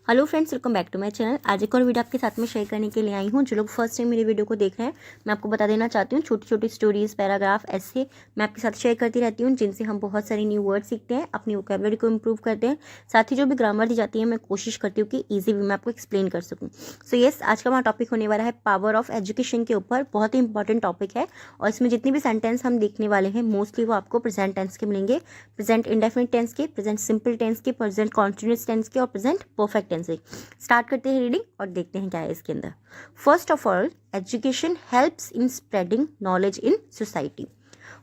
Hello friends, welcome back to my channel. आज एक और वीडियो आपके साथ में शेयर करने के लिए आई हूँ। जो लोग फर्स्ट टाइम मेरे वीडियो को देख रहे हैं, मैं आपको बता देना चाहती हूँ, छोटी छोटी स्टोरीज, पैराग्राफ, ऐसे मैं आपके साथ शेयर करती रहती हूँ, जिनसे हम बहुत सारे न्यू वर्ड सीखते हैं, अपनी वोकैबुलरी को इम्प्रूव करते हैं। साथ ही जो भी ग्रामर दी जाती है, मैं कोशिश करती हूँ कि ईजी वे में आपको एक्सप्लेन कर सकूँ। सो येस, आज का हमारा टॉपिक होने वाला है पावर ऑफ एजुकेशन के ऊपर। बहुत ही इंपॉर्टेंट टॉपिक है और इसमें जितने भी सेंटेंस हम देखने वाले हैं, मोस्टली वो आपको प्रेजेंट टेंस के मिलेंगे, प्रेजेंट इंडेफिनिट टेंस के, प्रेजेंट सिंपल टेंस के, प्रेजेंट कॉन्टिन्यूअस टेंस के और प्रेजेंट परफेक्ट टेंस के। स्टार्ट करते हैं रीडिंग और देखते हैं क्या है इसके अंदर। First of all, education helps in spreading knowledge in society.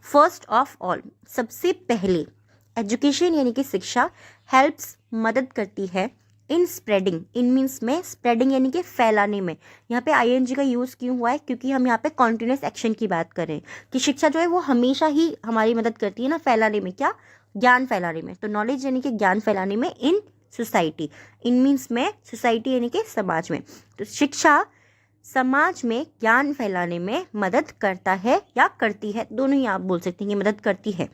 First of all, सबसे पहले एजुकेशन यानी कि शिक्षा हेल्प्स मदद करती है इन स्प्रेडिंग। इन मीन्स में स्प्रेडिंग यानी कि फैलाने में। यहाँ पे आईएनजी का यूज़ क्यों हुआ है? क्योंकि हम यहाँ पे कॉन्टिन्यूस एक्शन की बात कर रहे हैं कि शिक्षा जो है वो हमेशा ही हमारी मदद करती है ना फैलाने में। क्या? ज्ञान फैलाने में। तो नॉलेज यानी कि ज्ञान फैलाने में इन सोसाइटी। इन मीन्स में सोसाइटी यानी कि समाज में। तो शिक्षा समाज में ज्ञान फैलाने में मदद करता है या करती है, दोनों ही आप बोल सकते हैं कि मदद करती है।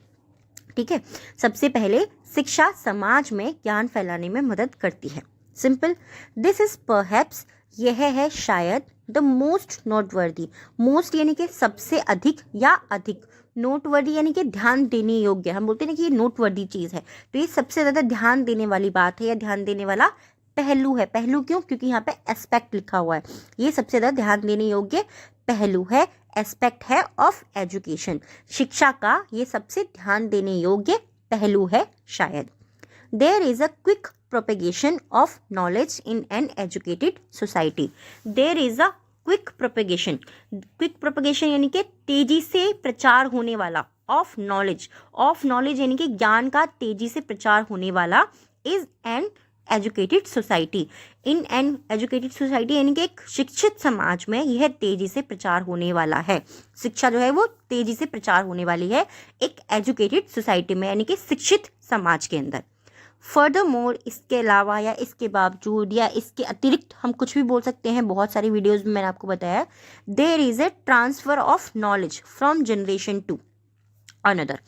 ठीक है, सबसे पहले शिक्षा समाज में ज्ञान फैलाने में मदद करती है। सिंपल। दिस इज परहैप्स, यह है शायद, द मोस्ट नोटवर्दी। मोस्ट यानी कि सबसे अधिक या अधिक, नोटवर्दी यानी कि ध्यान देने योग्य। हम बोलते हैं ना कि ये नोटवर्दी चीज़ है, तो ये सबसे ज़्यादा ध्यान देने वाली बात है या ध्यान देने वाला पहलू है। पहलू क्यों? क्योंकि यहाँ पे एस्पेक्ट लिखा हुआ है। ये सबसे ज़्यादा ध्यान देने योग्य पहलू है, एस्पेक्ट है ऑफ एजुकेशन। शिक्षा का ये सबसे ध्यान देने योग्य पहलू है शायद। There is a quick propagation of knowledge in an educated society. There is a quick propagation. Quick propagation यानी कि तेजी से प्रचार होने वाला, ऑफ नॉलेज। ऑफ नॉलेज यानी कि ज्ञान का तेजी से प्रचार होने वाला, is an educated society. In an educated society यानी कि एक शिक्षित समाज में यह तेजी से प्रचार होने वाला है। शिक्षा जो है वो तेजी से प्रचार होने वाली है एक एजुकेटेड सोसाइटी में, यानी कि शिक्षित समाज के अंदर। फर्दर मोर, इसके अलावा या इसके बावजूद या इसके अतिरिक्त हम कुछ भी बोल सकते हैं, बहुत सारी वीडियोज में मैंने आपको बताया। There is a transfer of knowledge from generation to another.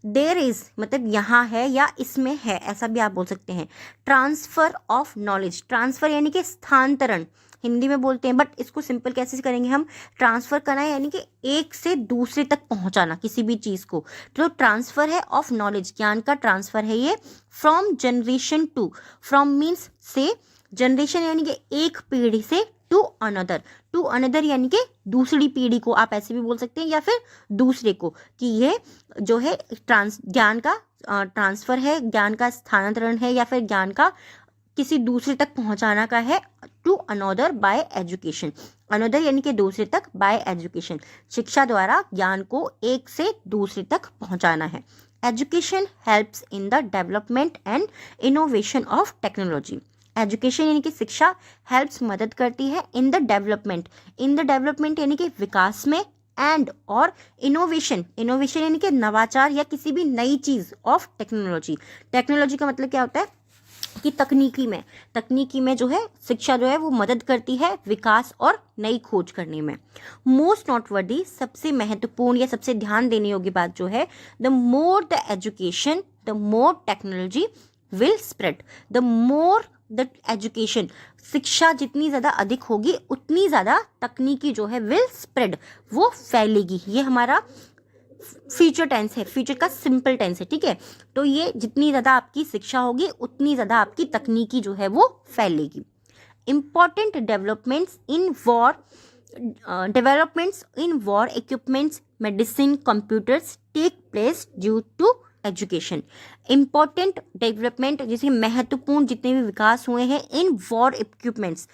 There is मतलब यहाँ है या इसमें है, ऐसा भी आप बोल सकते हैं। ट्रांसफर ऑफ नॉलेज, ट्रांसफर यानी कि स्थानांतरण हिंदी में बोलते हैं, बट इसको सिंपल कैसे करेंगे हम? ट्रांसफर करना है यानी कि एक से दूसरे तक पहुंचाना किसी भी चीज़ को। तो ट्रांसफर है ऑफ नॉलेज, ज्ञान का ट्रांसफर है ये। From generation to, from means से, जनरेशन यानी कि एक पीढ़ी से, टू अनदर, टू अनदर यानी कि दूसरी पीढ़ी को, आप ऐसे भी बोल सकते हैं, या फिर दूसरे को, कि ये जो है ज्ञान का ट्रांसफर है, ज्ञान का स्थानांतरण है, या फिर ज्ञान का किसी दूसरे तक पहुंचाना का है। To another by education, another यानी कि दूसरे तक, बाय एजुकेशन शिक्षा द्वारा ज्ञान को एक से दूसरे तक पहुंचाना है। Education helps in the development and innovation of technology. Education यानी कि शिक्षा हेल्प्स मदद करती है in the development, in the development यानी कि विकास में, एंड और इनोवेशन, इनोवेशन यानी कि नवाचार या किसी भी नई चीज़ ऑफ टेक्नोलॉजी। टेक्नोलॉजी का मतलब क्या होता है कि तकनीकी में जो है शिक्षा जो है वो मदद करती है विकास और नई खोज करने में। मोस्ट नोटवर्दी, सबसे महत्वपूर्ण या सबसे ध्यान देने योग्य बात जो है, the more the education the more technology will spread. The more the education, शिक्षा जितनी ज़्यादा अधिक होगी उतनी ज़्यादा तकनीकी जो है विल स्प्रेड, वो फैलेगी। ये हमारा फ्यूचर टेंस है, फ्यूचर का सिंपल टेंस है। ठीक है, तो ये जितनी ज़्यादा आपकी शिक्षा होगी उतनी ज़्यादा आपकी तकनीकी जो है वो फैलेगी। Important developments in war equipments, medicine, computers take place due to education. Important development जैसे महत्वपूर्ण जितने भी विकास हुए हैं इन वॉर इक्विपमेंट्स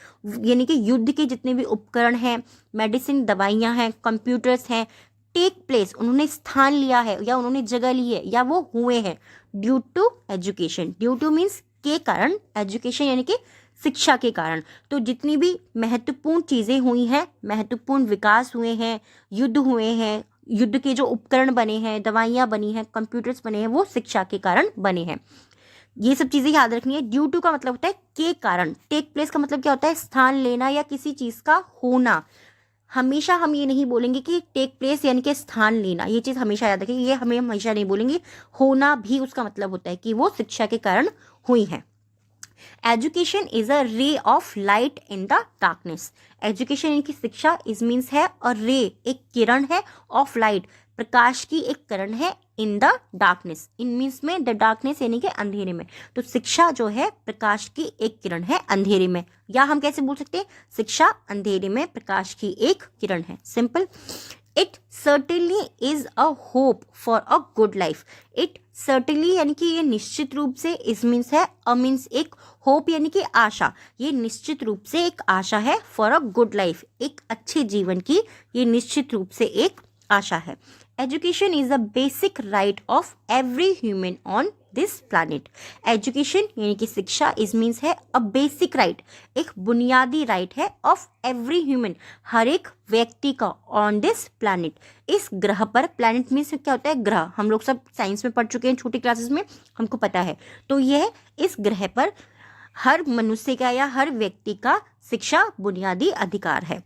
यानी कि युद्ध के जितने भी उपकरण हैं, मेडिसिन दवाइयाँ हैं, कंप्यूटर्स हैं, टेक प्लेस उन्होंने स्थान लिया है या उन्होंने जगह ली है या वो हुए हैं, due to education. Due to means के कारण, एजुकेशन यानी कि शिक्षा के कारण। तो जितनी भी महत्वपूर्ण चीज़ें हुई हैं, महत्वपूर्ण विकास हुए हैं, युद्ध हुए हैं, युद्ध के जो उपकरण बने हैं, दवाइयाँ बनी हैं, कंप्यूटर्स बने हैं, वो शिक्षा के कारण बने हैं। ये सब चीज़ें याद रखनी है। ड्यू टू का मतलब होता है के कारण। टेक प्लेस का मतलब क्या होता है? स्थान लेना या किसी चीज़ का होना। हमेशा हम ये नहीं बोलेंगे कि टेक प्लेस यानी कि स्थान लेना, ये चीज़ हमेशा याद रखें, ये हमें हमेशा नहीं बोलेंगे। होना भी उसका मतलब होता है कि वो शिक्षा के कारण हुई है। Education is a ray of light in the darkness. Education यानी कि शिक्षा इज मीन्स है और रे एक किरण है, ऑफ लाइट प्रकाश की एक किरण है, in the darkness in means में द डार्कनेस यानी कि अंधेरे में। तो शिक्षा जो है प्रकाश की एक किरण है अंधेरे में, या हम कैसे बोल सकते हैं शिक्षा अंधेरे में प्रकाश की एक किरण है। Simple. It certainly is a hope for a good life. It certainly यानी कि ये निश्चित रूप से, इज मीन्स है, अ मीन्स एक, होप यानी कि आशा, ये निश्चित रूप से एक आशा है, फॉर अ गुड लाइफ एक अच्छे जीवन की ये निश्चित रूप से एक आशा है। Education is a basic right of every human on this planet. Education यानी कि शिक्षा इज मीन्स है अ बेसिक राइट, एक बुनियादी राइट है, ऑफ एवरी ह्यूमन हर एक व्यक्ति का, ऑन दिस प्लानिट इस ग्रह पर। प्लानिट मीन्स क्या होता है ग्रह, हम लोग सब साइंस में पढ़ चुके हैं छोटी क्लासेस में, हमको पता है। तो यह इस ग्रह पर हर मनुष्य का या हर व्यक्ति का शिक्षा बुनियादी अधिकार है।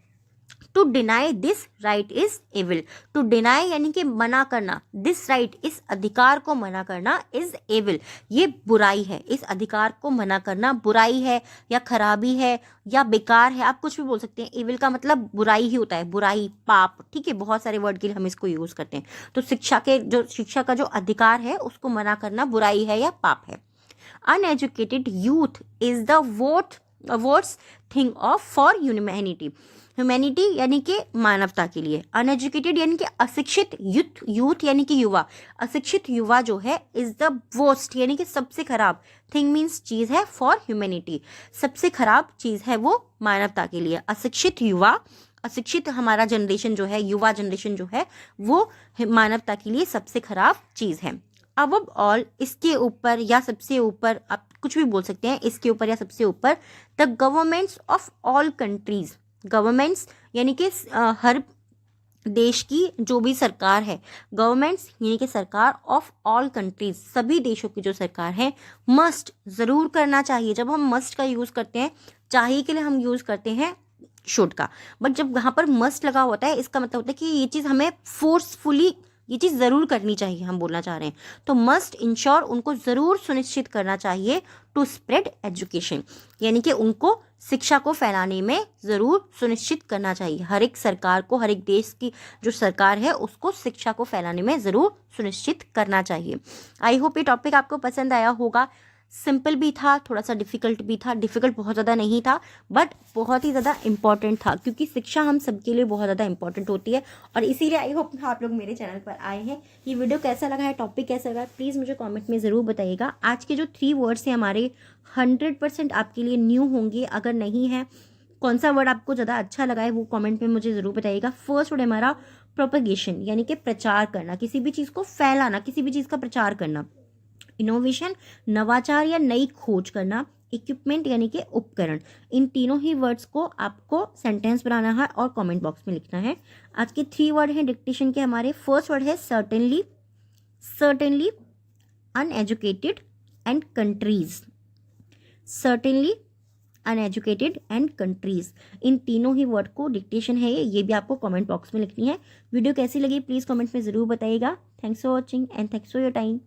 To deny this right is evil. To deny यानी कि मना करना, दिस राइट इस अधिकार को मना करना, इज एविल ये बुराई है, इस अधिकार को मना करना बुराई है या खराबी है या बेकार है, आप कुछ भी बोल सकते हैं। एविल का मतलब बुराई ही होता है, बुराई पाप, ठीक है, बहुत सारे वर्ड के लिए हम इसको यूज करते हैं। तो शिक्षा का जो अधिकार है उसको मना करना बुराई है या पाप है। Uneducated youth is the worst thing of for humanity. Humanity यानी कि मानवता के लिए। अनएजुकेटेड यानी कि अशिक्षित, यूथ यानी कि युवा, अशिक्षित युवा जो है इज द वर्स्ट यानी कि सबसे खराब, थिंग मीन्स चीज है, फॉर ह्यूमैनिटी सबसे खराब चीज है वो मानवता के लिए। अशिक्षित युवा, अशिक्षित हमारा जनरेशन जो है, युवा जनरेशन जो है वो मानवता के लिए सबसे खराब चीज है। अब ऑल इसके ऊपर या सबसे ऊपर, आप कुछ भी बोल सकते हैं, इसके ऊपर या सबसे ऊपर, the governments of all countries. Governments यानी कि हर देश की जो भी सरकार है, गवर्नमेंट्स यानी कि सरकार, ऑफ ऑल कंट्रीज सभी देशों की जो सरकार है, मस्ट जरूर करना चाहिए। जब हम मस्ट का यूज करते हैं, चाहिए के लिए हम यूज करते हैं शुड का, बट जब वहां पर मस्ट लगा होता है इसका मतलब होता है कि ये चीज हमें फोर्सफुली, ये चीज जरूर करनी चाहिए, हम बोलना चाह रहे हैं। तो मस्ट इंश्योर उनको जरूर सुनिश्चित करना चाहिए, टू स्प्रेड एजुकेशन यानी कि उनको शिक्षा को फैलाने में जरूर सुनिश्चित करना चाहिए। हर एक सरकार को, हर एक देश की जो सरकार है उसको शिक्षा को फैलाने में जरूर सुनिश्चित करना चाहिए। आई होप ये टॉपिक आपको पसंद आया होगा। सिंपल भी था, थोड़ा सा डिफिकल्ट भी था, डिफिकल्ट बहुत ज़्यादा नहीं था बट बहुत ही ज़्यादा इंपॉर्टेंट था, क्योंकि शिक्षा हम सबके लिए बहुत ज़्यादा इंपॉर्टेंट होती है। और इसीलिए आई होप आप लोग मेरे चैनल पर आए हैं। ये वीडियो कैसा लगा है, टॉपिक कैसा लगा, प्लीज़ मुझे कमेंट में ज़रूर बताइएगा। आज के जो 3 वर्ड्स हैं हमारे 100% आपके लिए न्यू होंगे। अगर नहीं है, कौन सा वर्ड आपको ज़्यादा अच्छा लगा है वो कमेंट में मुझे ज़रूर बताइएगा। फर्स्ट वर्ड हमारा प्रोपगेशन यानी कि प्रचार करना, किसी भी चीज़ को फैलाना, किसी भी चीज़ का प्रचार करना। इनोवेशन नवाचार या नई खोज करना। इक्विपमेंट यानी कि उपकरण। इन तीनों ही वर्ड्स को आपको सेंटेंस बनाना है और कमेंट बॉक्स में लिखना है। आज के 3 वर्ड हैं डिक्टेशन के हमारे। फर्स्ट वर्ड है certainly, certainly, uneducated and countries. Certainly, uneducated and countries, इन तीनों ही वर्ड को डिक्टेशन है ये भी आपको कमेंट बॉक्स में लिखनी है। वीडियो कैसी लगी प्लीज़ कमेंट में ज़रूर बताइएगा। Thanks for watching and thanks for your time.